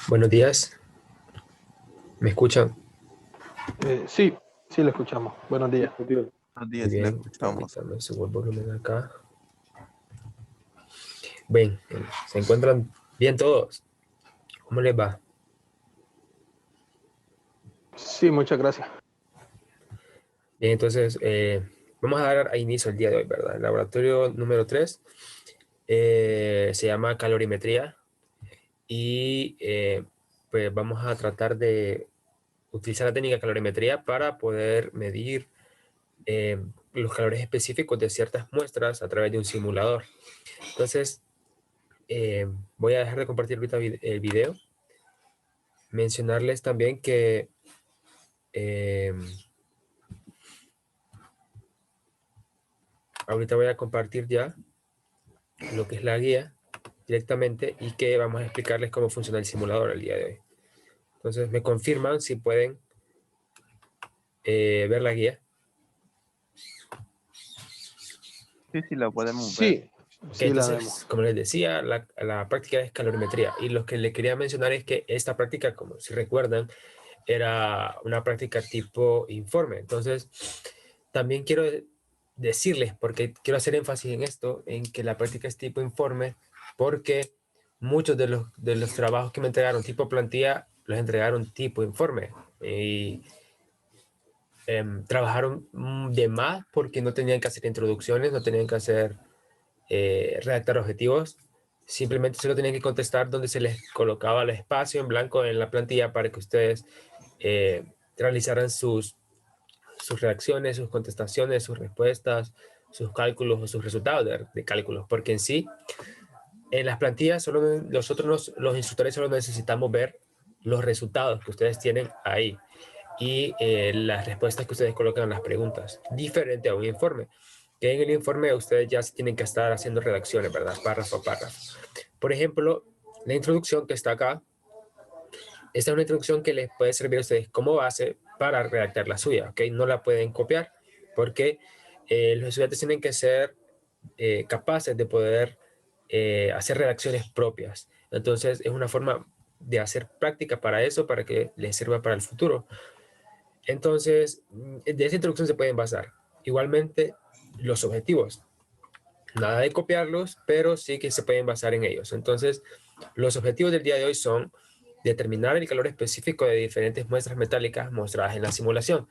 Buenos días, ¿me escuchan? Sí, sí, le escuchamos. Buenos días. Buenos Muy días, sí le bien, escuchamos. permítanme subo el volumen acá. Ven, ¿se encuentran bien todos? ¿Cómo les va? Sí, muchas gracias. Bien, entonces vamos a dar a inicio el día de hoy, ¿verdad? El laboratorio número 3 se llama calorimetría y pues vamos a tratar de utilizar la técnica de calorimetría para poder medir los calores específicos de ciertas muestras a través de un simulador. Entonces, voy a dejar de compartir ahorita el video. Mencionarles también que eh, ahorita voy a compartir ya lo que es la guía directamente y que vamos a explicarles cómo funciona el simulador el día de hoy. Entonces me confirman si pueden ver la guía. Sí, sí, la podemos ver. Sí, Ok, sí la vemos. entonces, como les decía, la práctica es calorimetría. Y lo que les quería mencionar es que esta práctica, como si recuerdan, era una práctica tipo informe. Entonces, también quiero decirles, porque quiero hacer énfasis en esto, en que la práctica es tipo informe, porque muchos de los trabajos que me entregaron tipo plantilla, los entregaron tipo informe. Y trabajaron de más porque no tenían que hacer introducciones, no tenían que hacer redactar objetivos, simplemente solo tenían que contestar donde se les colocaba el espacio en blanco en la plantilla para que ustedes realizaran sus reacciones, sus contestaciones, sus respuestas, sus cálculos o sus resultados de cálculos, porque en sí, en las plantillas, solo nosotros los instructores solo necesitamos ver los resultados que ustedes tienen ahí y las respuestas que ustedes colocan en las preguntas, diferente a un informe, que en el informe ustedes ya tienen que estar haciendo redacciones, ¿verdad? Párrafo a párrafo. Por ejemplo, la introducción que está acá, esta es una introducción que les puede servir a ustedes como base para redactar la suya, ¿ok? No la pueden copiar porque los estudiantes tienen que ser capaces de poder hacer redacciones propias. Entonces, es una forma de hacer práctica para eso, para que les sirva para el futuro. Entonces, de esa introducción se pueden basar. Igualmente, los objetivos. Nada de copiarlos, pero sí que se pueden basar en ellos. Entonces, los objetivos del día de hoy son determinar el calor específico de diferentes muestras metálicas mostradas en la simulación.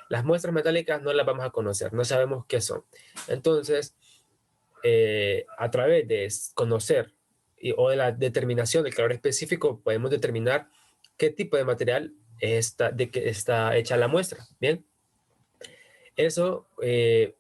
Las muestras metálicas no las vamos a conocer, no sabemos qué son. Entonces, a través de conocer o de la determinación del calor específico, podemos determinar qué tipo de material de que está hecha la muestra. Bien, eso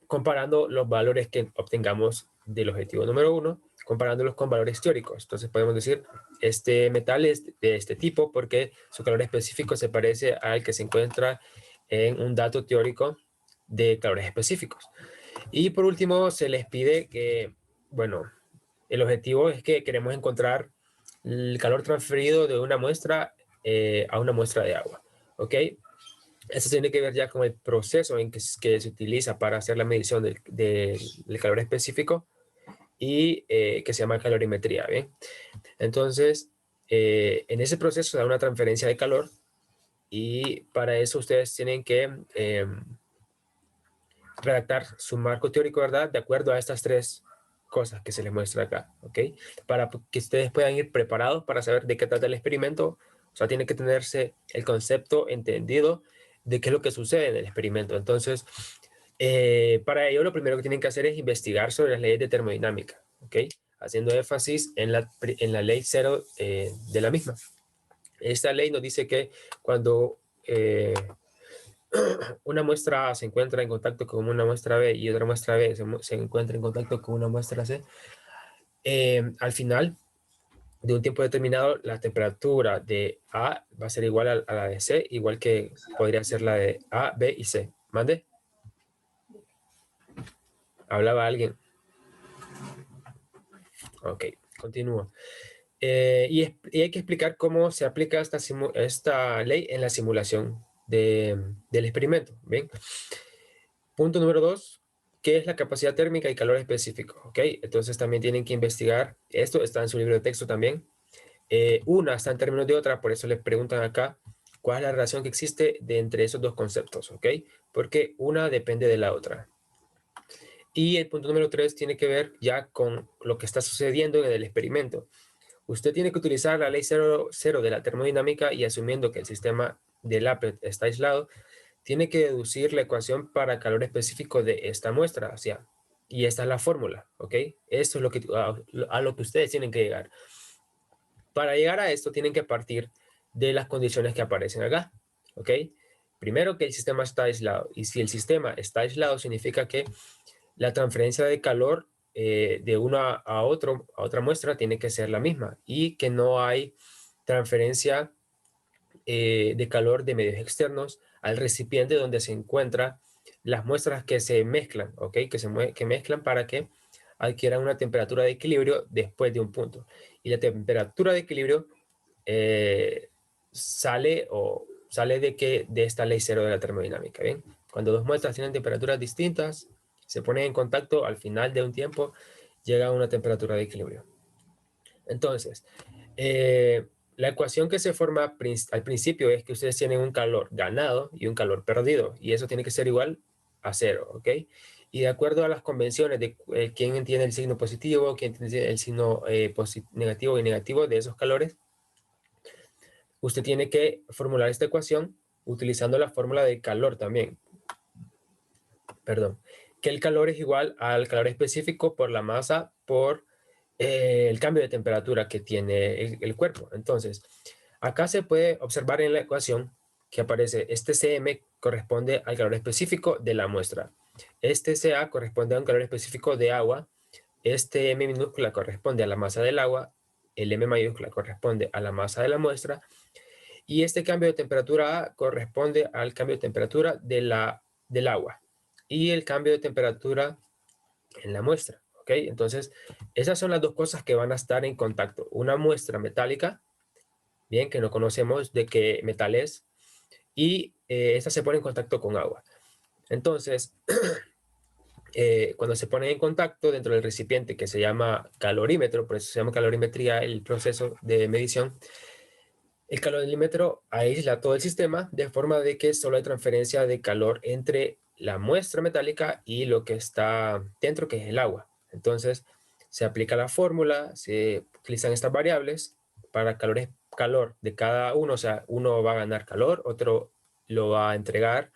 comparando los valores que obtengamos del objetivo número uno, comparándolos con valores teóricos. Entonces podemos decir, este metal es de este tipo porque su calor específico se parece al que se encuentra en un dato teórico de calores específicos. Y por último, se les pide que, bueno, el objetivo es que queremos encontrar el calor transferido de una muestra a una muestra de agua. ¿Ok? Esto tiene que ver ya con el proceso que se utiliza para hacer la medición del calor específico y que se llama calorimetría. ¿Bien? Entonces, en ese proceso se da una transferencia de calor y para eso ustedes tienen que redactar su marco teórico, ¿verdad? De acuerdo a estas tres cosas que se les muestra acá, ¿ok? Para que ustedes puedan ir preparados para saber de qué trata el experimento. O sea, tiene que tenerse el concepto entendido de qué es lo que sucede en el experimento. Entonces, para ello lo primero que tienen que hacer es investigar sobre las leyes de termodinámica, ¿ok? Haciendo énfasis en la ley cero de la misma. Esta ley nos dice que cuando una muestra A se encuentra en contacto con una muestra B y otra muestra B se encuentra en contacto con una muestra C, al final de un tiempo determinado, la temperatura de A va a ser igual a la de C, igual que podría ser la de A, B y C. ¿Mande? ¿Hablaba alguien? Ok, continúo. Y hay que explicar cómo se aplica esta ley en la simulación del experimento. Bien. Punto número dos, ¿qué es la capacidad térmica y calor específico? ¿Ok? Entonces también tienen que investigar, esto está en su libro de texto también, una está en términos de otra, por eso les preguntan acá cuál es la relación que existe entre esos dos conceptos, ¿ok? Porque una depende de la otra. Y el punto número 3 tiene que ver ya con lo que está sucediendo en el experimento. Usted tiene que utilizar la ley 0 de la termodinámica y asumiendo que el sistema del applet está aislado, tiene que deducir la ecuación para calor específico de esta muestra, o sea, y esta es la fórmula, ¿ok? Esto es a lo que ustedes tienen que llegar. Para llegar a esto tienen que partir de las condiciones que aparecen acá, ¿ok? Primero que el sistema está aislado, y si el sistema está aislado significa que la transferencia de calor de una a otra muestra tiene que ser la misma y que no hay transferencia de calor de medios externos al recipiente donde se encuentran las muestras que se mezclan, ¿ok? Que mezclan para que adquieran una temperatura de equilibrio después de un punto. Y la temperatura de equilibrio sale de esta ley 0 de la termodinámica, ¿bien? Cuando dos muestras tienen temperaturas distintas, se ponen en contacto, al final de un tiempo llega a una temperatura de equilibrio. Entonces, la ecuación que se forma al principio es que ustedes tienen un calor ganado y un calor perdido, y eso tiene que ser igual a 0, ¿ok? Y de acuerdo a las convenciones de quién entiende el signo positivo, quién entiende el signo negativo y negativo de esos calores, usted tiene que formular esta ecuación utilizando la fórmula de calor también. Perdón. Que el calor es igual al calor específico por la masa por el cambio de temperatura que tiene el cuerpo. Entonces, acá se puede observar en la ecuación que aparece este Cm corresponde al calor específico de la muestra. Este Ca corresponde a un calor específico de agua. Este M minúscula corresponde a la masa del agua. El M mayúscula corresponde a la masa de la muestra. Y este cambio de temperatura A corresponde al cambio de temperatura del agua. Y el cambio de temperatura en la muestra. ¿Ok? Entonces, esas son las dos cosas que van a estar en contacto. Una muestra metálica, bien, que no conocemos de qué metal es, y esta se pone en contacto con agua. Entonces, cuando se pone en contacto dentro del recipiente que se llama calorímetro, por eso se llama calorimetría el proceso de medición, el calorímetro aísla todo el sistema de forma de que solo hay transferencia de calor entre la muestra metálica y lo que está dentro, que es el agua. Entonces, se aplica la fórmula, se utilizan estas variables para calor de cada uno, o sea, uno va a ganar calor, otro lo va a entregar.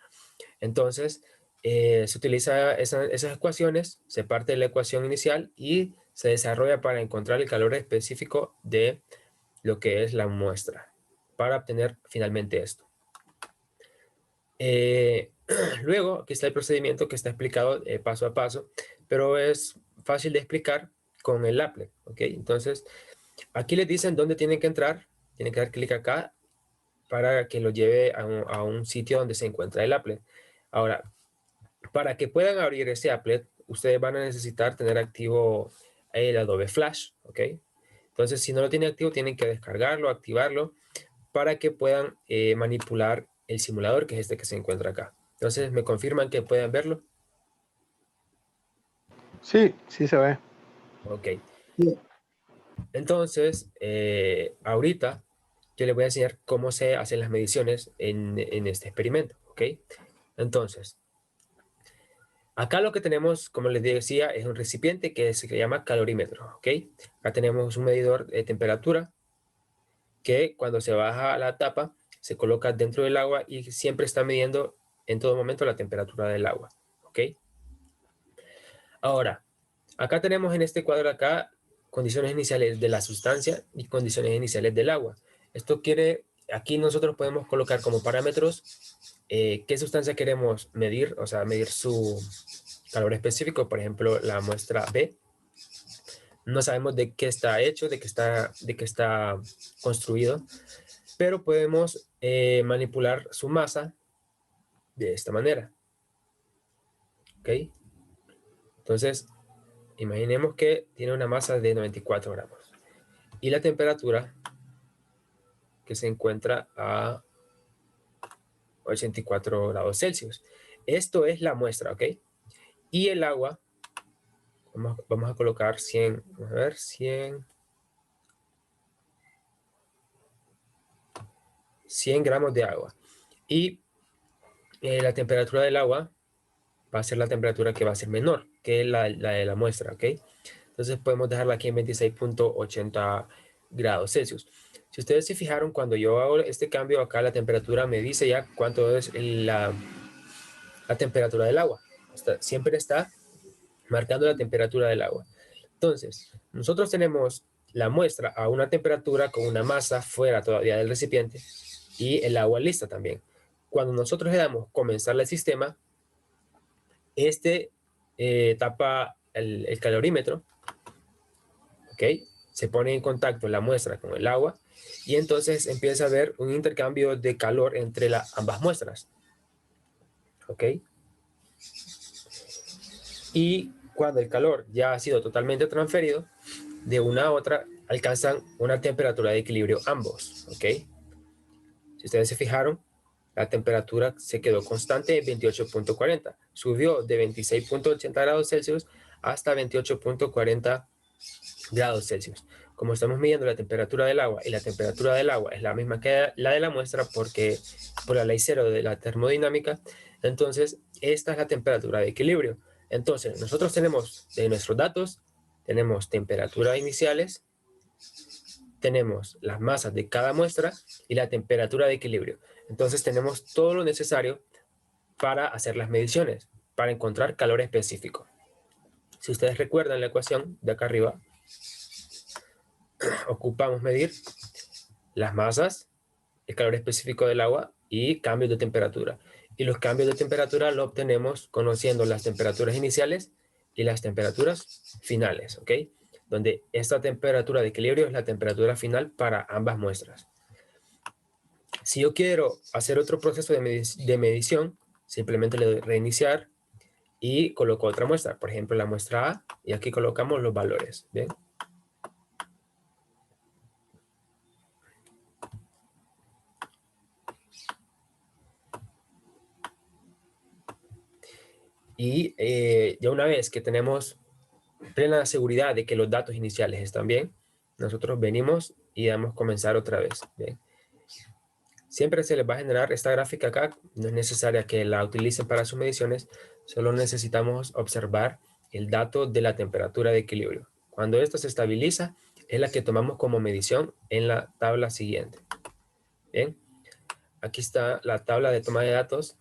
Entonces, se utiliza esas ecuaciones, se parte de la ecuación inicial y se desarrolla para encontrar el calor específico de lo que es la muestra, para obtener finalmente esto. Luego, aquí está el procedimiento que está explicado paso a paso, pero es fácil de explicar con el applet, ¿ok? Entonces, aquí les dicen dónde tienen que entrar, tienen que dar clic acá para que lo lleve a un sitio donde se encuentra el applet. Ahora, para que puedan abrir ese applet, ustedes van a necesitar tener activo el Adobe Flash, ¿ok? Entonces, si no lo tienen activo, tienen que descargarlo, activarlo, para que puedan manipular el simulador, que es este que se encuentra acá. Entonces, ¿me confirman que puedan verlo? Sí, sí se ve. Ok. Entonces, ahorita yo les voy a enseñar cómo se hacen las mediciones en este experimento, ¿ok? Entonces, acá lo que tenemos, como les decía, es un recipiente que se llama calorímetro, ¿ok? Acá tenemos un medidor de temperatura que cuando se baja la tapa se coloca dentro del agua y siempre está midiendo en todo momento la temperatura del agua, ¿ok? Ahora, acá tenemos en este cuadro acá condiciones iniciales de la sustancia y condiciones iniciales del agua. Esto quiere, aquí nosotros podemos colocar como parámetros qué sustancia queremos medir, o sea, medir su calor específico, por ejemplo, la muestra B. No sabemos de qué está hecho, de qué está construido, pero podemos manipular su masa de esta manera. ¿Ok? Entonces, imaginemos que tiene una masa de 94 gramos y la temperatura que se encuentra a 84 grados Celsius. Esto es la muestra, ¿ok? Y el agua, vamos a colocar 100, vamos a ver, 100. 100 gramos de agua. Y la temperatura del agua va a ser la temperatura que va a ser menor que la de la muestra, ¿ok? Entonces podemos dejarla aquí en 26.80 grados Celsius. Si ustedes se fijaron, cuando yo hago este cambio acá, la temperatura me dice ya cuánto es la temperatura del agua. Siempre está marcando la temperatura del agua. Entonces, nosotros tenemos la muestra a una temperatura con una masa fuera todavía del recipiente y el agua lista también. Cuando nosotros le damos comenzar el sistema, tapa el calorímetro, ¿ok? Se pone en contacto la muestra con el agua y entonces empieza a haber un intercambio de calor entre ambas muestras, ¿ok? Y cuando el calor ya ha sido totalmente transferido, de una a otra alcanzan una temperatura de equilibrio ambos, ¿ok? Si ustedes se fijaron, la temperatura se quedó constante en 28.40. Subió de 26.80 grados Celsius hasta 28.40 grados Celsius. Como estamos midiendo la temperatura del agua y la temperatura del agua es la misma que la de la muestra porque por la ley cero de la termodinámica, entonces esta es la temperatura de equilibrio. Entonces nosotros tenemos de nuestros datos, tenemos temperaturas iniciales, tenemos las masas de cada muestra y la temperatura de equilibrio. Entonces tenemos todo lo necesario para hacer las mediciones, para encontrar calor específico. Si ustedes recuerdan la ecuación de acá arriba, ocupamos medir las masas, el calor específico del agua y cambios de temperatura. Y los cambios de temperatura lo obtenemos conociendo las temperaturas iniciales y las temperaturas finales, ¿ok? Donde esta temperatura de equilibrio es la temperatura final para ambas muestras. Si yo quiero hacer otro proceso de medición, simplemente le doy reiniciar y coloco otra muestra, por ejemplo la muestra A, y aquí colocamos los valores, ¿bien? Y ya una vez que tenemos plena seguridad de que los datos iniciales están bien, nosotros venimos y damos comenzar otra vez, ¿bien? Siempre se les va a generar esta gráfica acá, no es necesaria que la utilicen para sus mediciones, solo necesitamos observar el dato de la temperatura de equilibrio. Cuando esto se estabiliza, es la que tomamos como medición en la tabla siguiente. Bien, aquí está la tabla de toma de datos.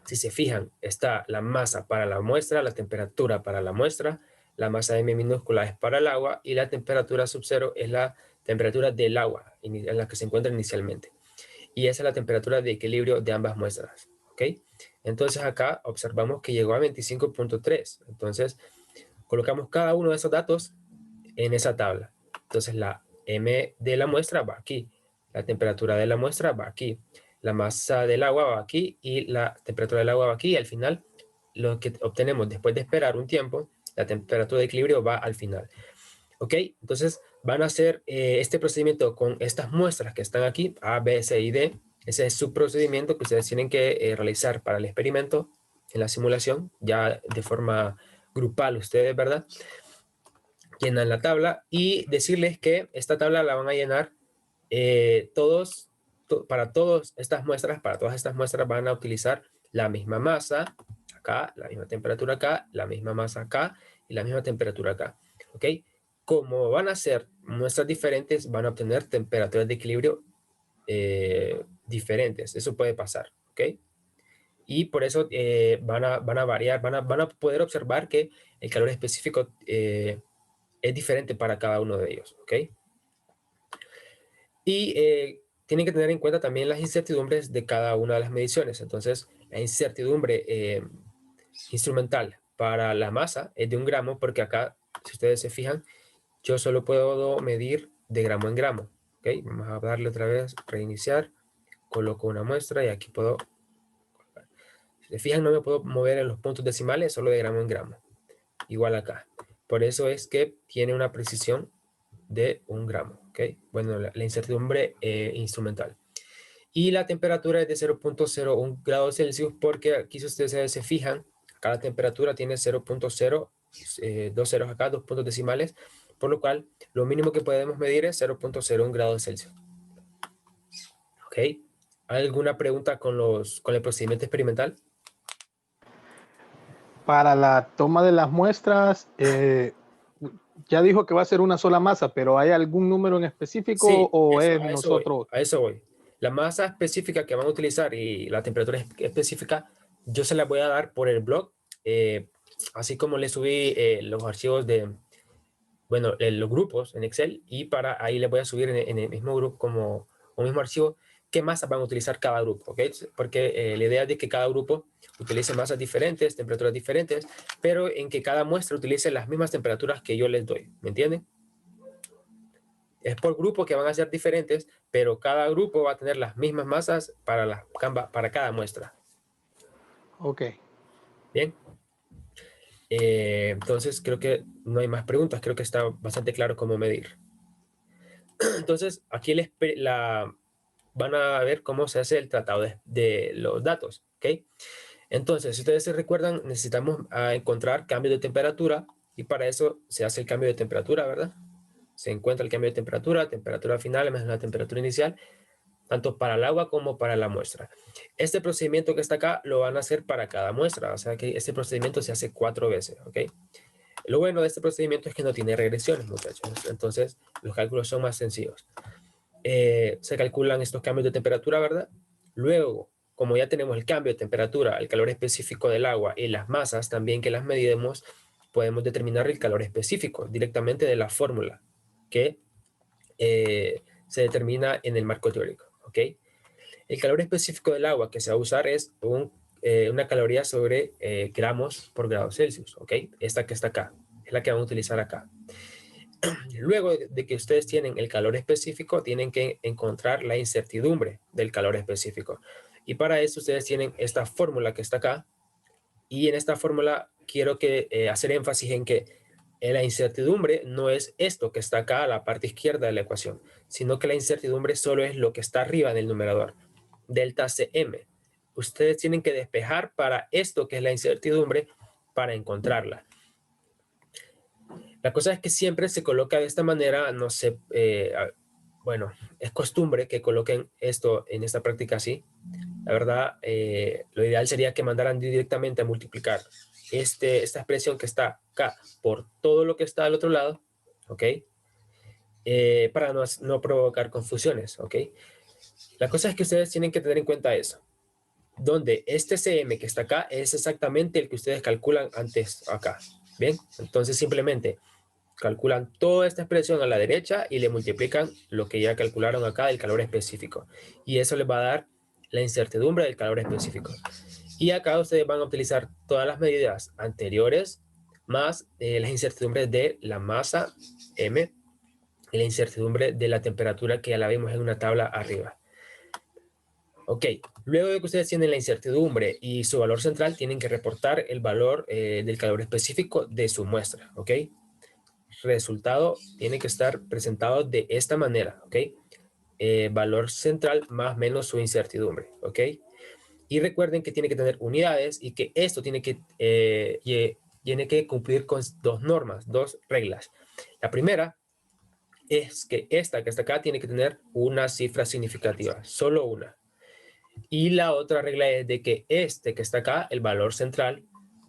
Si se fijan, está la masa para la muestra, la temperatura para la muestra, la masa M minúscula es para el agua y la temperatura sub cero es la temperatura del agua en la que se encuentra inicialmente. Y esa es la temperatura de equilibrio de ambas muestras, ¿ok? Entonces acá observamos que llegó a 25.3. Entonces colocamos cada uno de esos datos en esa tabla. Entonces la M de la muestra va aquí, la temperatura de la muestra va aquí, la masa del agua va aquí y la temperatura del agua va aquí y al final lo que obtenemos después de esperar un tiempo, la temperatura de equilibrio va al final. ¿Ok? Entonces van a hacer este procedimiento con estas muestras que están aquí, A, B, C y D. Ese es su procedimiento que ustedes tienen que realizar para el experimento en la simulación, ya de forma grupal ustedes, ¿verdad? Llenan la tabla y decirles que esta tabla la van a llenar para todas estas muestras van a utilizar la misma masa acá, la misma temperatura acá, la misma masa acá y la misma temperatura acá, ¿ok? Como van a ser muestras diferentes, van a obtener temperaturas de equilibrio diferentes. Eso puede pasar, ¿ok? Y por eso van a variar, van a poder observar que el calor específico es diferente para cada uno de ellos, ¿ok? Y tienen que tener en cuenta también las incertidumbres de cada una de las mediciones. Entonces, la incertidumbre instrumental para la masa es de 1 gramo, porque acá, si ustedes se fijan, yo solo puedo medir de gramo en gramo. ¿Ok? Vamos a darle otra vez, reiniciar, coloco una muestra y aquí puedo... Si se fijan, no me puedo mover en los puntos decimales, solo de gramo en gramo. Igual acá. Por eso es que tiene una precisión de 1 gramo. ¿Ok? Bueno, la incertidumbre instrumental. Y la temperatura es de 0.01 grados Celsius, porque aquí si ustedes se fijan, acá la temperatura tiene 0.0, dos ceros acá, 2 puntos decimales, por lo cual lo mínimo que podemos medir es 0.01 grados Celsius. ¿Ok? ¿Ok? ¿Alguna pregunta con el procedimiento experimental? Para la toma de las muestras, ya dijo que va a ser una sola masa, pero ¿hay algún número en específico Sí, o eso, es a eso voy, nosotros? a eso voy. La masa específica que van a utilizar y la temperatura específica, yo se las voy a dar por el blog, así como le subí los archivos de, bueno, los grupos en Excel, y para ahí les voy a subir en el mismo grupo como un mismo archivo qué masas van a utilizar cada grupo, ¿ok? Porque la idea es de que cada grupo utilice masas diferentes, temperaturas diferentes, pero en que cada muestra utilice las mismas temperaturas que yo les doy, ¿me entienden? Es por grupo que van a ser diferentes, pero cada grupo va a tener las mismas masas para cada muestra. Ok. Bien. Entonces creo que no hay más preguntas. Creo que está bastante claro cómo medir. Entonces aquí van a ver cómo se hace el tratado de los datos. ¿Ok? Entonces, si ustedes se recuerdan, necesitamos encontrar cambios de temperatura y para eso se hace el cambio de temperatura, ¿verdad? Se encuentra el cambio de temperatura final más la temperatura inicial, tanto para el agua como para la muestra. Este procedimiento que está acá lo van a hacer para cada muestra, o sea que este procedimiento se hace 4 veces, ¿ok? Lo bueno de este procedimiento es que no tiene regresiones, muchachos, entonces los cálculos son más sencillos. Se calculan estos cambios de temperatura, ¿verdad? Luego, como ya tenemos el cambio de temperatura, el calor específico del agua y las masas también que las medimos, podemos determinar el calor específico directamente de la fórmula que se determina en el marco teórico, ¿ok? El calor específico del agua que se va a usar es una caloría sobre gramos por grado Celsius, ¿ok? Esta que está acá, es la que vamos a utilizar acá. Luego de que ustedes tienen el calor específico, tienen que encontrar la incertidumbre del calor específico. Y para eso ustedes tienen esta fórmula que está acá. Y en esta fórmula quiero hacer énfasis en que la incertidumbre no es esto que está acá a la parte izquierda de la ecuación, sino que la incertidumbre solo es lo que está arriba en el numerador, delta CM. Ustedes tienen que despejar para esto que es la incertidumbre para encontrarla. La cosa es que siempre se coloca de esta manera, no sé, bueno, es costumbre que coloquen esto en esta práctica así. La verdad, lo ideal sería que mandaran directamente a multiplicar esta expresión que está acá por todo lo que está al otro lado, ¿ok? Para no provocar confusiones, ¿ok? La cosa es que ustedes tienen que tener en cuenta eso. Donde este CM que está acá es exactamente el que ustedes calculan antes acá. Bien, entonces simplemente calculan toda esta expresión a la derecha y le multiplican lo que ya calcularon acá del calor específico. Y eso les va a dar la incertidumbre del calor específico. Y acá ustedes van a utilizar todas las medidas anteriores más las incertidumbres de la masa M y la incertidumbre de la temperatura que ya la vimos en una tabla arriba. Ok, luego de que ustedes tienen la incertidumbre y su valor central, tienen que reportar el valor del calor específico de su muestra, ¿ok? Resultado tiene que estar presentado de esta manera, ¿ok? Valor central más menos su incertidumbre, ¿ok? Y recuerden que tiene que tener unidades y que esto tiene que cumplir con dos normas, dos reglas. La primera es que esta que está acá tiene que tener una cifra significativa, solo una. Y la otra regla es de que este que está acá, el valor central,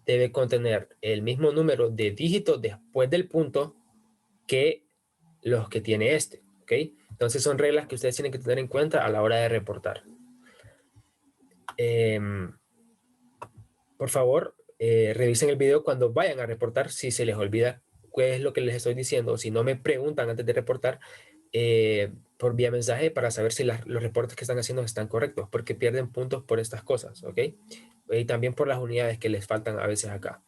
debe contener el mismo número de dígitos después del punto que los que tiene este, ¿ok? Entonces son reglas que ustedes tienen que tener en cuenta a la hora de reportar. Por favor, revisen el video cuando vayan a reportar si se les olvida qué es lo que les estoy diciendo. Si no me preguntan antes de reportar por vía mensaje para saber si los reportes que están haciendo están correctos, porque pierden puntos por estas cosas, ¿ok? Y también por las unidades que les faltan a veces acá.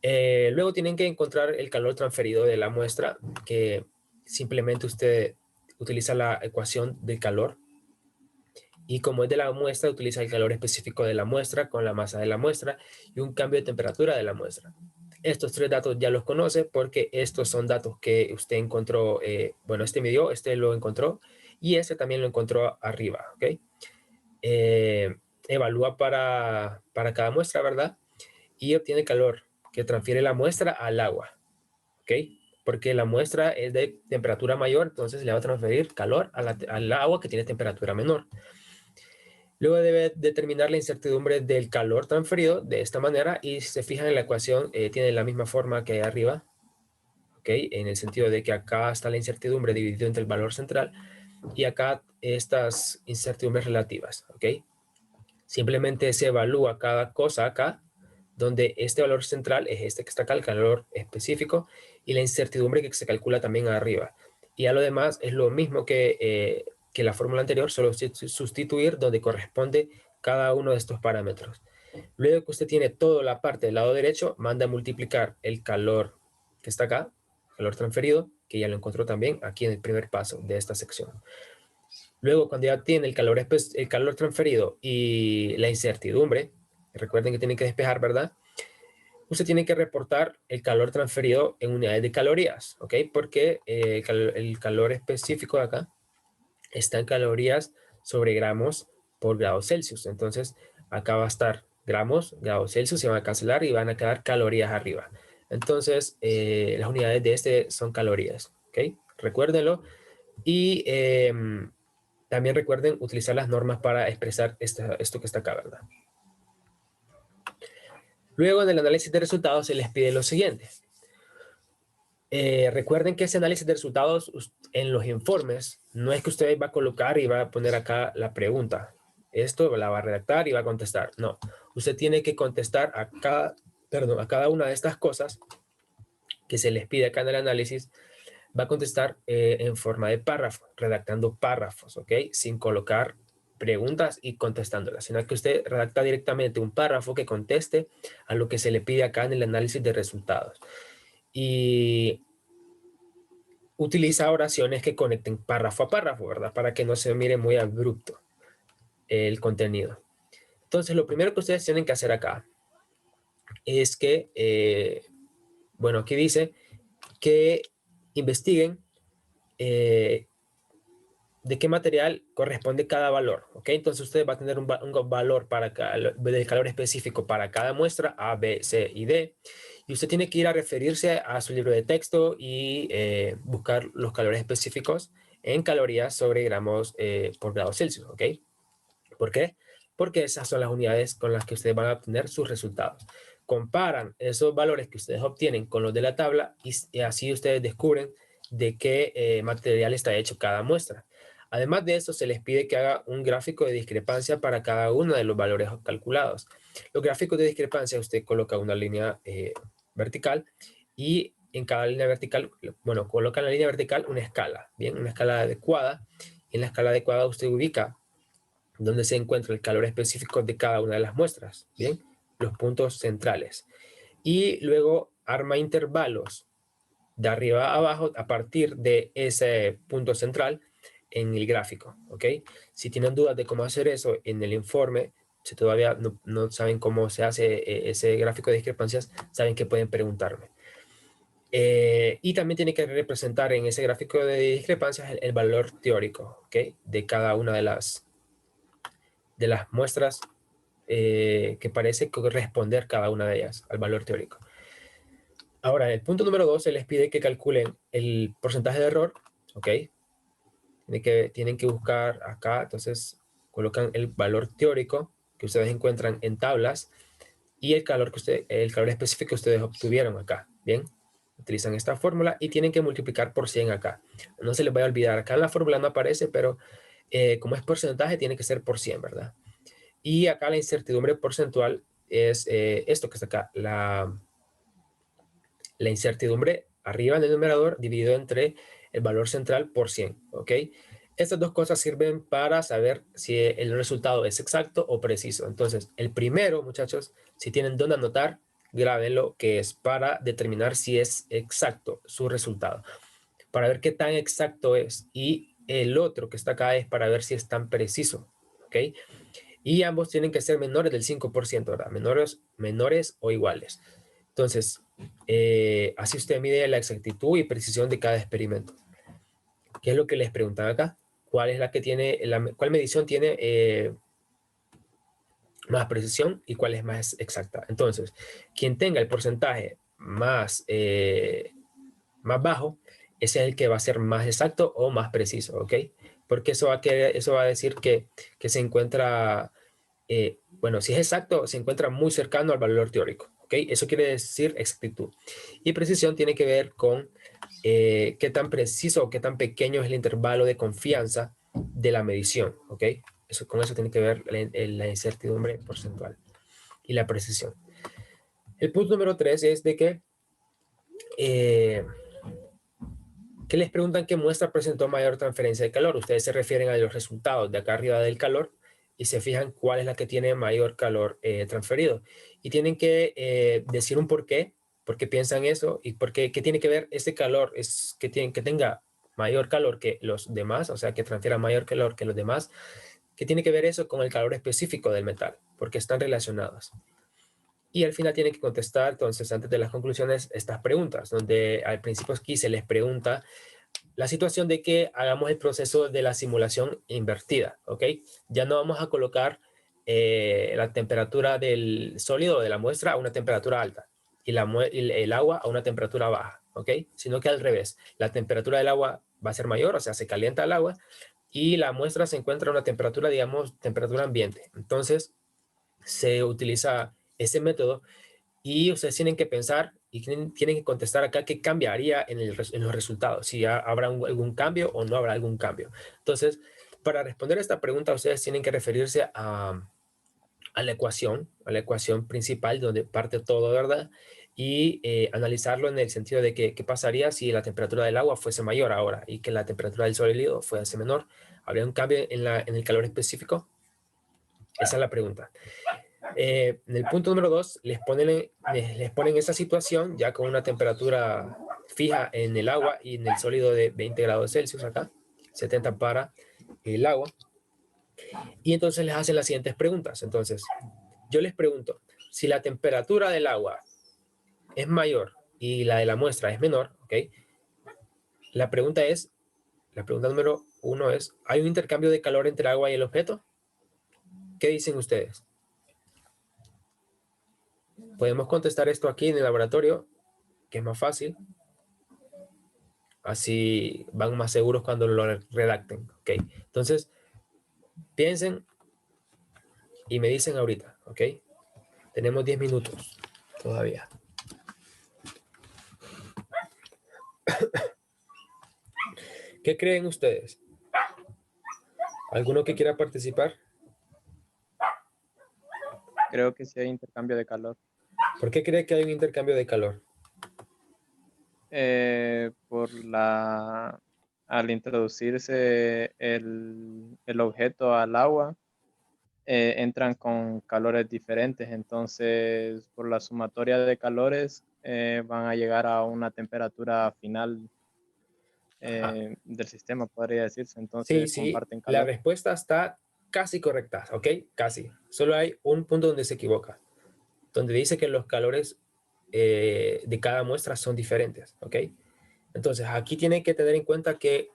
Luego tienen que encontrar el calor transferido de la muestra, que simplemente usted utiliza la ecuación del calor y como es de la muestra, utiliza el calor específico de la muestra con la masa de la muestra y un cambio de temperatura de la muestra. Estos tres datos ya los conoce porque estos son datos que usted encontró, bueno, este midió, este lo encontró y este también lo encontró arriba, ¿ok? Evalúa para cada muestra, ¿verdad? Y obtiene calor que transfiere la muestra al agua, ¿ok? porque la muestra es de temperatura mayor, entonces le va a transferir calor al agua que tiene temperatura menor. Luego debe determinar la incertidumbre del calor transferido de esta manera, y si se fijan en la ecuación, tiene la misma forma que arriba, ¿ok? En el sentido de que acá está la incertidumbre dividida entre el valor central y acá estas incertidumbres relativas, ¿ok? Simplemente se evalúa cada cosa acá, donde este valor central es este que está acá, el calor específico, y la incertidumbre que se calcula también arriba. Y a lo demás es lo mismo que la fórmula anterior, solo sustituir donde corresponde cada uno de estos parámetros. Luego que usted tiene toda la parte del lado derecho, manda a multiplicar el calor que está acá, calor transferido, que ya lo encontró también aquí en el primer paso de esta sección. Luego, cuando ya tiene el calor transferido y la incertidumbre, recuerden que tienen que despejar, ¿verdad? Usted tiene que reportar el calor transferido en unidades de calorías, ¿ok? Porque el calor específico de acá está en calorías sobre gramos por grado Celsius. Entonces, acá va a estar gramos, grados Celsius, se van a cancelar y van a quedar calorías arriba. Entonces, las unidades de este son calorías, ¿ok? Recuérdenlo. Y también recuerden utilizar las normas para expresar esto que está acá, ¿verdad? Luego, en el análisis de resultados se les pide lo siguiente. Recuerden que ese análisis de resultados en los informes no es que usted va a colocar y va a poner acá la pregunta. Esto la va a redactar y va a contestar. No, usted tiene que contestar a cada una de estas cosas que se les pide acá en el análisis. Va a contestar en forma de párrafo, redactando párrafos, ¿ok? Sin colocar preguntas y contestándolas, sino que usted redacta directamente un párrafo que conteste a lo que se le pide acá en el análisis de resultados. Y utiliza oraciones que conecten párrafo a párrafo, ¿verdad? Para que no se mire muy abrupto el contenido. Entonces, lo primero que ustedes tienen que hacer acá es que, bueno, aquí dice que investiguen de qué material corresponde cada valor, ¿ok? Entonces usted va a tener un valor del calor específico para cada muestra, A, B, C y D, y usted tiene que ir a referirse a su libro de texto y buscar los calores específicos en calorías sobre gramos por grado Celsius, ¿ok? ¿Por qué? Porque esas son las unidades con las que ustedes van a obtener sus resultados. Comparan esos valores que ustedes obtienen con los de la tabla y así ustedes descubren de qué material está hecho cada muestra. Además de eso, se les pide que haga un gráfico de discrepancia para cada uno de los valores calculados. Los gráficos de discrepancia, usted coloca una línea vertical y en cada línea vertical, bueno, coloca en la línea vertical una escala, ¿bien? Una escala adecuada. En la escala adecuada usted ubica donde se encuentra el calor específico de cada una de las muestras, ¿bien? Los puntos centrales. Y luego arma intervalos de arriba a abajo a partir de ese punto central en el gráfico, ¿ok? Si tienen dudas de cómo hacer eso en el informe, si todavía no saben cómo se hace ese gráfico de discrepancias, saben que pueden preguntarme. Y también tiene que representar en ese gráfico de discrepancias el valor teórico, ¿ok? De cada una de las muestras que parece corresponder cada una de ellas al valor teórico. Ahora, en el punto número 2 se les pide que calculen el porcentaje de error, ¿ok? Tienen que buscar acá, entonces colocan el valor teórico que ustedes encuentran en tablas y el calor específico que ustedes obtuvieron acá, ¿bien? Utilizan esta fórmula y tienen que multiplicar por 100 acá. No se les vaya a olvidar, acá en la fórmula no aparece, pero como es porcentaje, tiene que ser por 100, ¿verdad? Y acá la incertidumbre porcentual es esto que está acá, la incertidumbre arriba en el numerador dividido entre el valor central por 100, ¿ok? Estas dos cosas sirven para saber si el resultado es exacto o preciso. Entonces, el primero, muchachos, si tienen dónde anotar, grábenlo, que es para determinar si es exacto su resultado, para ver qué tan exacto es. Y el otro que está acá es para ver si es tan preciso, ¿ok? Y ambos tienen que ser menores del 5%, ¿verdad? Menores o iguales. Entonces, así usted mide la exactitud y precisión de cada experimento. ¿Qué es lo que les preguntan acá? ¿Cuál es la que tiene, cuál medición tiene más precisión y cuál es más exacta? Entonces, quien tenga el porcentaje más más bajo, ese es el que va a ser más exacto o más preciso, ¿ok? Porque eso va a decir que se encuentra, bueno, si es exacto, se encuentra muy cercano al valor teórico, ¿ok? Eso quiere decir exactitud. Y precisión tiene que ver con qué tan preciso o qué tan pequeño es el intervalo de confianza de la medición, ¿ok? Con eso tiene que ver la incertidumbre porcentual y la precisión. El punto número 3 es de que les preguntan qué muestra presentó mayor transferencia de calor. Ustedes se refieren a los resultados de acá arriba del calor y se fijan cuál es la que tiene mayor calor transferido. Y tienen que decir un por qué piensan eso y qué tiene que ver ese calor, que tenga mayor calor que los demás, o sea, que transfiera mayor calor que los demás. ¿Qué tiene que ver eso con el calor específico del metal? Porque están relacionados. Y al final tienen que contestar, entonces, antes de las conclusiones, estas preguntas, donde al principio aquí se les pregunta la situación de que hagamos el proceso de la simulación invertida, ¿ok? Ya no vamos a colocar la temperatura del sólido de la muestra a una temperatura alta y el agua a una temperatura baja, ¿ok? Sino que al revés, la temperatura del agua va a ser mayor, o sea, se calienta el agua y la muestra se encuentra a una temperatura, digamos, temperatura ambiente. Entonces, se utiliza ese método y ustedes tienen que pensar y tienen que contestar acá qué cambiaría en los resultados, si habrá algún cambio o no habrá algún cambio. Entonces, para responder a esta pregunta, ustedes tienen que referirse a la ecuación principal donde parte todo, ¿verdad? Y analizarlo en el sentido de que qué pasaría si la temperatura del agua fuese mayor ahora y que la temperatura del sólido fuese menor. ¿Habría un cambio en el calor específico? Esa es la pregunta. En el punto número 2, les ponen esa situación ya con una temperatura fija en el agua y en el sólido de 20 grados Celsius acá, 70 para el agua. Y entonces les hacen las siguientes preguntas. Entonces, yo les pregunto, si la temperatura del agua es mayor y la de la muestra es menor, ¿ok? La pregunta número 1 es, ¿hay un intercambio de calor entre el agua y el objeto? ¿Qué dicen ustedes? Podemos contestar esto aquí en el laboratorio, que es más fácil. Así van más seguros cuando lo redacten. ¿Ok? Entonces, piensen y me dicen ahorita. ¿Ok? Tenemos 10 minutos todavía. ¿Qué creen ustedes? ¿Alguno que quiera participar? Creo que sí hay intercambio de calor. ¿Por qué cree que hay un intercambio de calor? Al introducirse el objeto al agua, entran con calores diferentes, entonces por la sumatoria de calores van a llegar a una temperatura final del sistema, podría decirse, Sí, entonces sí, comparten la calor. respuesta está casi correcta, ¿ok? Casi. Solo hay un punto donde se equivoca, donde dice que los calores de cada muestra son diferentes, ¿ok? Entonces, aquí tienen que tener en cuenta que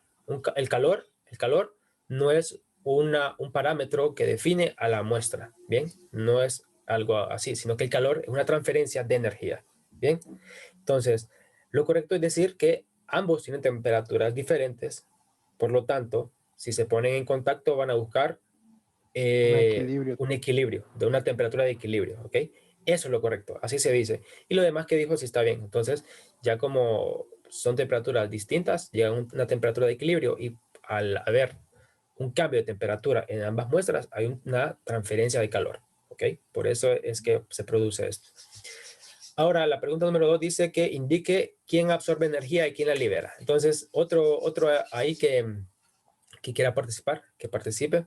el calor no es un parámetro que define a la muestra, ¿bien? No es algo así, sino que el calor es una transferencia de energía, ¿bien? Entonces, lo correcto es decir que ambos tienen temperaturas diferentes, por lo tanto, si se ponen en contacto van a buscar Un equilibrio. un equilibrio, de una temperatura de equilibrio, ¿ok? Eso es lo correcto, así se dice. Y lo demás que dijo sí está bien. Entonces, ya como son temperaturas distintas, llegan a una temperatura de equilibrio y al haber un cambio de temperatura en ambas muestras, hay una transferencia de calor, ¿ok? Por eso es que se produce esto. Ahora, la pregunta número 2 dice que indique quién absorbe energía y quién la libera. Entonces, otro ahí que quiera participar, que participe.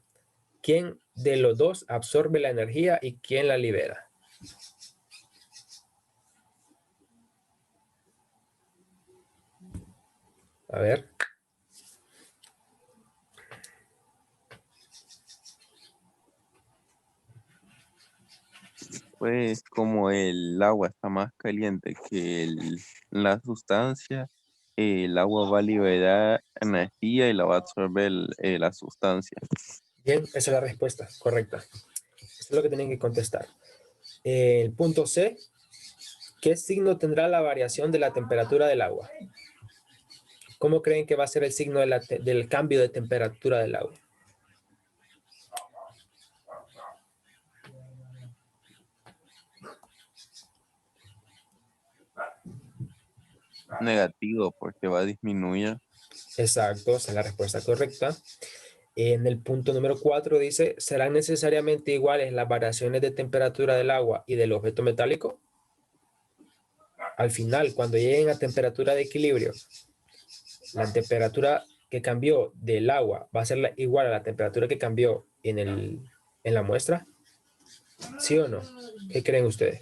¿Quién de los dos absorbe la energía y quién la libera? A ver. Pues como el agua está más caliente que la sustancia, el agua va a liberar energía y la va a absorber la sustancia. Bien, esa es la respuesta correcta. Eso es lo que tienen que contestar. El punto C. ¿Qué signo tendrá la variación de la temperatura del agua? ¿cómo creen que va a ser el signo del cambio de temperatura del agua? Negativo, porque va a disminuir. Exacto, esa es la respuesta correcta. En el punto número 4 dice, ¿serán necesariamente iguales las variaciones de temperatura del agua y del objeto metálico? Al final, cuando lleguen a temperatura de equilibrio, la temperatura que cambió del agua va a ser igual a la temperatura que cambió en la muestra. ¿Sí o no? ¿Qué creen ustedes?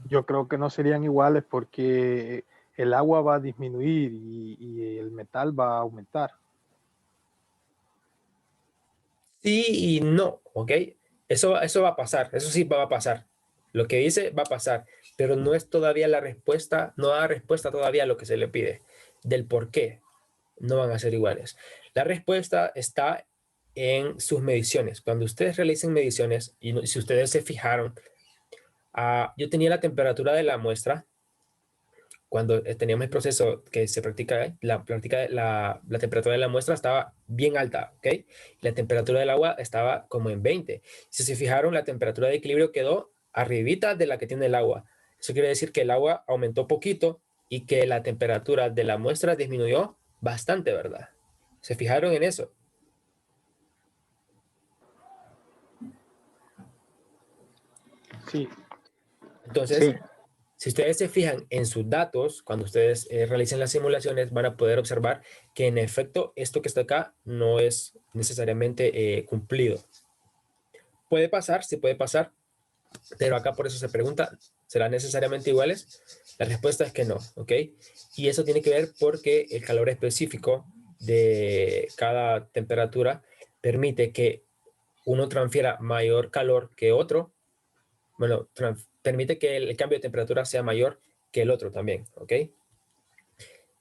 Yo creo que no serían iguales porque el agua va a disminuir y el metal va a aumentar. Sí y no, ¿ok? Eso va a pasar, eso sí va a pasar. Lo que dice va a pasar, pero no es todavía la respuesta, no da respuesta todavía a lo que se le pide, del por qué no van a ser iguales. La respuesta está en sus mediciones. Cuando ustedes realicen mediciones, y si ustedes se fijaron, yo tenía la temperatura de la muestra cuando teníamos el proceso que se practica, la temperatura de la muestra estaba bien alta, ¿ok? La temperatura del agua estaba como en 20. Si se fijaron, la temperatura de equilibrio quedó arribita de la que tiene el agua. Eso quiere decir que el agua aumentó poquito y que la temperatura de la muestra disminuyó bastante, ¿verdad? ¿Se fijaron en eso? Sí. Entonces, Sí. si ustedes se fijan en sus datos, cuando ustedes realicen las simulaciones, van a poder observar que en efecto esto que está acá no es necesariamente cumplido. Puede pasar, sí puede pasar, pero acá por eso se pregunta, ¿serán necesariamente iguales? La respuesta es que no, ¿ok? Y eso tiene que ver porque el calor específico de cada temperatura permite que uno transfiera mayor calor que otro. Bueno, permite que el cambio de temperatura sea mayor que el otro también, ¿ok?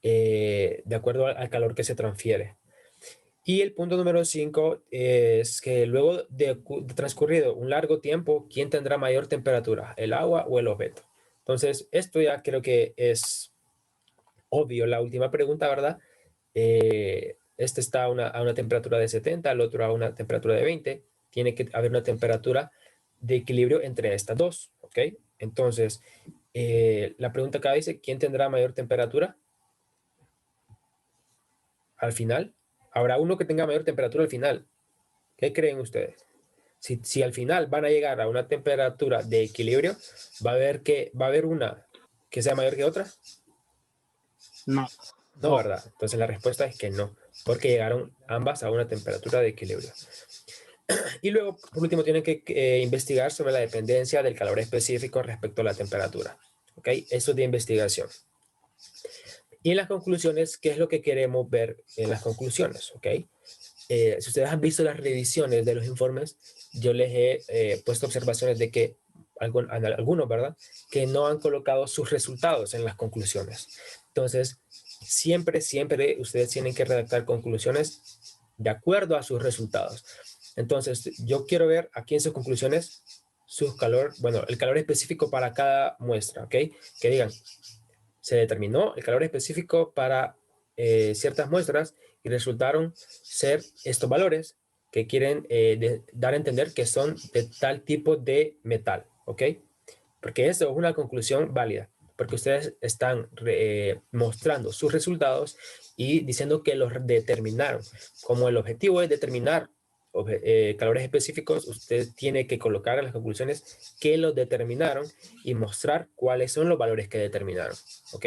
De acuerdo al calor que se transfiere. Y el punto número 5 es que luego de transcurrido un largo tiempo, ¿quién tendrá mayor temperatura? ¿El agua o el objeto? Entonces, esto ya creo que es obvio. La última pregunta, ¿verdad? Este está a una temperatura de 70, el otro a una temperatura de 20. Tiene que haber una temperatura de equilibrio entre estas dos, ¿ok? Entonces, la pregunta acá dice, ¿quién tendrá mayor temperatura? Al final, habrá uno que tenga mayor temperatura al final. ¿Qué creen ustedes? Si al final van a llegar a una temperatura de equilibrio, va a haber una que sea mayor que otra. No. No, ¿verdad? Entonces la respuesta es que no, porque llegaron ambas a una temperatura de equilibrio. Y luego, por último, tienen que investigar sobre la dependencia del calor específico respecto a la temperatura. ¿Ok? Eso es de investigación. Y en las conclusiones, ¿qué es lo que queremos ver en las conclusiones? ¿Ok? Si ustedes han visto las revisiones de los informes, yo les he puesto observaciones de que algunos, ¿verdad? Que no han colocado sus resultados en las conclusiones. Entonces, siempre ustedes tienen que redactar conclusiones de acuerdo a sus resultados. Entonces, yo quiero ver aquí en sus conclusiones el calor específico para cada muestra, ¿ok? Que digan, se determinó el calor específico para ciertas muestras y resultaron ser estos valores que quieren dar a entender que son de tal tipo de metal, ¿ok? Porque eso es una conclusión válida, porque ustedes están mostrando sus resultados y diciendo que los determinaron. Como el objetivo es determinar calores específicos, usted tiene que colocar en las conclusiones que los determinaron y mostrar cuáles son los valores que determinaron, ¿ok?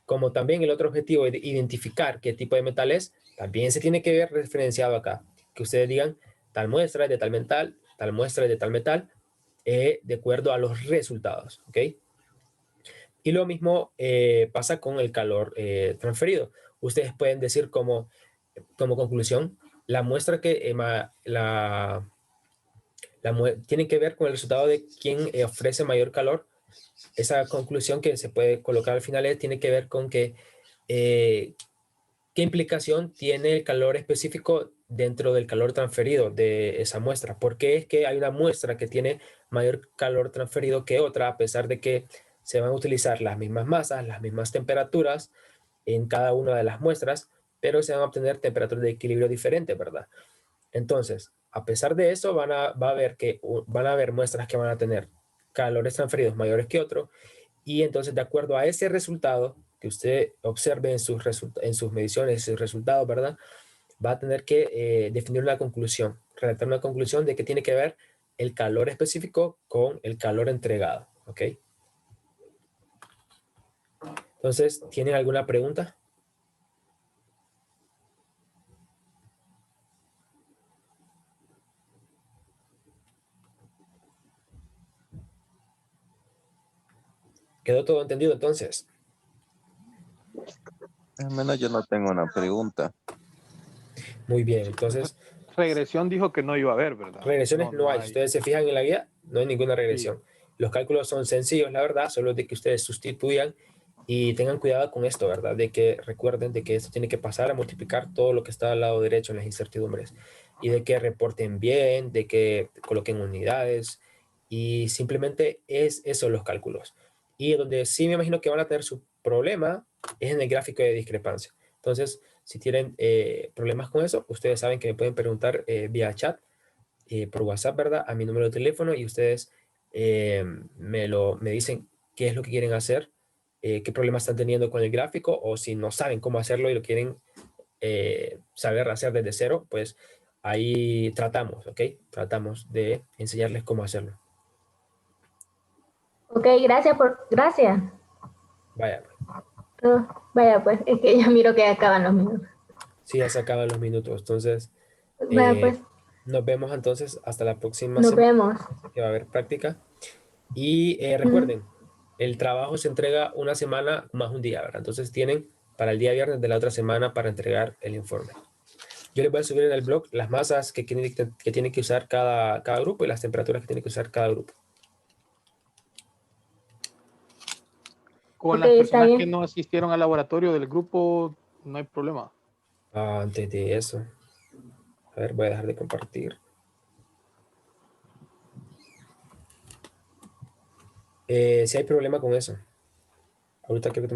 Como también el otro objetivo es identificar qué tipo de metal es, también se tiene que ver referenciado acá. Que ustedes digan, tal muestra es de tal metal, tal muestra es de tal metal, de acuerdo a los resultados, ¿ok? Y lo mismo pasa con el calor transferido. Ustedes pueden decir como conclusión, la muestra que tiene que ver con el resultado de quién ofrece mayor calor. Esa conclusión que se puede colocar al final tiene que ver con que qué implicación tiene el calor específico dentro del calor transferido de esa muestra. ¿Por qué es que hay una muestra que tiene mayor calor transferido que otra, a pesar de que se van a utilizar las mismas masas, las mismas temperaturas en cada una de las muestras, pero se van a obtener temperaturas de equilibrio diferentes, ¿verdad? Entonces, a pesar de eso, van a haber muestras que van a tener calores transferidos mayores que otros, y entonces, de acuerdo a ese resultado que usted observe en sus mediciones, sus resultados, ¿verdad? Va a tener que definir una conclusión, redactar una conclusión de que tiene que ver el calor específico con el calor entregado, ¿ok? Entonces, ¿tienen alguna pregunta? ¿Quedó todo entendido entonces? Al menos yo no tengo una pregunta. Muy bien, entonces, Regresión dijo que no iba a haber, ¿verdad? regresiones no hay. Si ustedes se fijan en la guía, no hay ninguna Sí. regresión. Los cálculos son sencillos, la verdad, solo de que ustedes sustituyan y tengan cuidado con esto, ¿verdad? De que recuerden de que esto tiene que pasar a multiplicar todo lo que está al lado derecho en las incertidumbres y de que reporten bien, de que coloquen unidades y simplemente es eso los cálculos. Y donde sí me imagino que van a tener su problema es en el gráfico de discrepancia. Entonces, si tienen problemas con eso, ustedes saben que me pueden preguntar vía chat, por WhatsApp, ¿verdad? A mi número de teléfono y ustedes me dicen qué es lo que quieren hacer, qué problemas están teniendo con el gráfico o si no saben cómo hacerlo y lo quieren saber hacer desde cero, pues ahí tratamos, ¿ok? Tratamos de enseñarles cómo hacerlo. Ok, gracias. Vaya, Oh, vaya, pues, es que ya miro que acaban los minutos. sí, ya se acaban los minutos. Entonces, Vaya, pues, nos vemos entonces hasta la próxima nos semana, vemos. que va a haber práctica. Y recuerden, el trabajo se entrega una semana más un día, ¿verdad? Entonces tienen para el día viernes de la otra semana para entregar el informe. Yo les voy a subir en el blog las masas que tiene que usar cada grupo y las temperaturas que tiene que usar cada grupo. Con Ok, las está personas que bien. no asistieron al laboratorio del grupo, no hay problema. Antes de eso, a ver, voy a dejar de compartir. Si hay problema con eso. Ahorita creo que